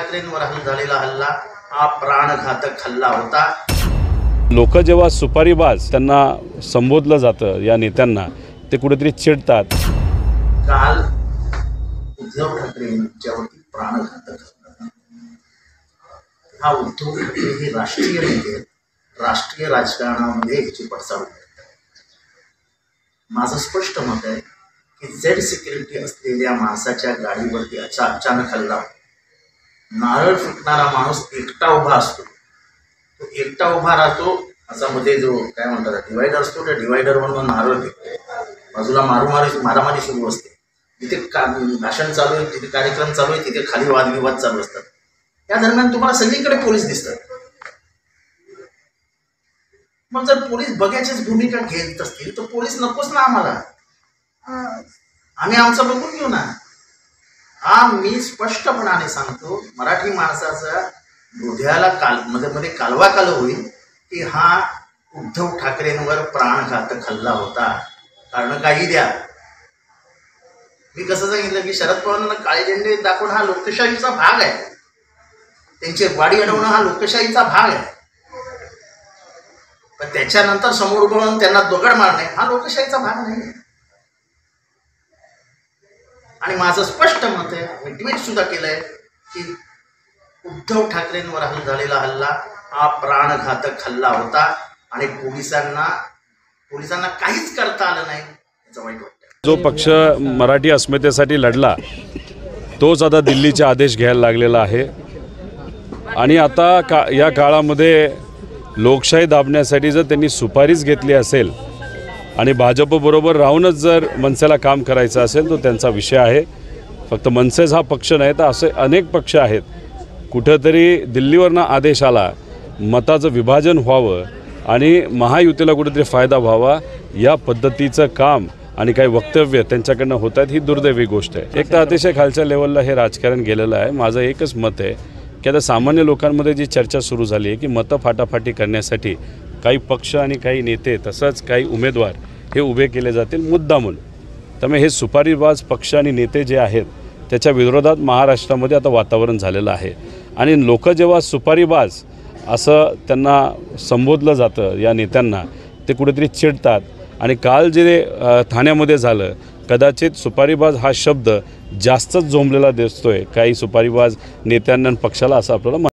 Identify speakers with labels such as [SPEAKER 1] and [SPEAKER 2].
[SPEAKER 1] ठाकरेंवर झालेला हल्ला हा प्राणघातक हल्ला होता।
[SPEAKER 2] लोक जेव्हा सुपारीबाज त्यांना संबोधलं जातं या नेत्यांना, ते कुठेतरी चिडतात।
[SPEAKER 1] काल उद्धव ठाकरेंच्यावरती प्राणघातक हल्ला, हा उद्धव ठाकरे हे राष्ट्रीय नेते, राष्ट्रीय राजकारणामध्ये याची पडसाद होते। माझं स्पष्ट मत आहे की झेड सिक्युरिटी असलेल्या माणसाच्या गाडीवरती अचानक हल्ला, नारळ फुटणारा माणूस एकटा उभा असतो, तो एकटा उभा राहतो, असा मध्ये जो काय म्हणतात डिवायडर असतो, त्या डिवायडरवर नारळ फेकतो, बाजूला मारामारी सुरू असते, जिथे भाषण चालू आहे, जिथे कार्यक्रम चालू आहे, तिथे खाली वादविवाद चालू असतात। या दरम्यान तुम्हाला सगळीकडे पोलीस दिसतात। मग जर पोलीस बघायचीच भूमिका घेत असतील तर पोलीस नकोच ना आम्हाला, आम्ही आमचं बघून घेऊ ना। मी स्पष्टपणाने सांगतो, मराठी माणसाचा हृदयाला मध्ये कालवा होईल की हा उद्धव ठाकरेंवर प्राणघातक हल्ला होता। कारण काही द्या, मी कसं सांगितलं की शरद पवारांना काळे झेंडे दाखवणं हा लोकशाहीचा भाग आहे, त्यांची वाडी अडवणं हा लोकशाहीचा भाग आहे, पण त्याच्यानंतर समोर उभं राहून त्यांना दगड मारणे हा लोकशाहीचा भाग नाही। आणि माझं स्पष्ट मत आहे, मी ट्विट सुद्धा केलंय की उद्धव ठाकरेंवर झालेला हल्ला हा प्राणघातक हल्ला होता आणि पोलिसांना काहीच करता आलं नाही, याचं वाईट वाटतं।
[SPEAKER 2] जो पक्ष मराठी अस्मितेसाठी लढला तोच आता दिल्लीचे आदेश घ्यायला लागलेला आहे। आणि आता या काळामध्ये लोकशाही दाबण्यासाठी जर त्यांनी सुपारीच घेतली असेल आणि भाजपबरोबर राहूनच जर मनसेला काम करायचं असेल तर त्यांचा विषय आहे। फक्त मनसेच हा पक्ष नाही तर असे अनेक पक्ष आहेत। कुठंतरी दिल्लीवरनं आदेश आला, मताचं विभाजन व्हावं आणि महायुतीला कुठेतरी फायदा व्हावा, या पद्धतीचं काम आणि काही वक्तव्य त्यांच्याकडनं होत आहेत, ही दुर्दैवी गोष्ट आहे। एक तर अतिशय खालच्या लेवलला हे राजकारण गेलेलं आहे। माझं एकच मत आहे की आता सामान्य लोकांमध्ये जी चर्चा सुरू झाली आहे की मतं फाटाफाटी करण्यासाठी काही पक्ष आणि काही नेते तसंच काही उमेदवार हे उभे केले जातील मुद्दामून। त्यामुळे हे सुपारीबाज पक्ष आणि नेते जे आहेत त्याच्या विरोधात महाराष्ट्रामध्ये आता वातावरण झालेलं आहे। आणि लोक जेव्हा सुपारीबाज असं त्यांना संबोधलं जातं या नेत्यांना, ते कुठेतरी चिडतात। आणि काल जे ठाण्यामध्ये झालं, कदाचित सुपारीबाज हा शब्द जास्तच जोमलेला दिसतोय काही सुपारीबाज नेत्यांना पक्षाला, असं आपल्याला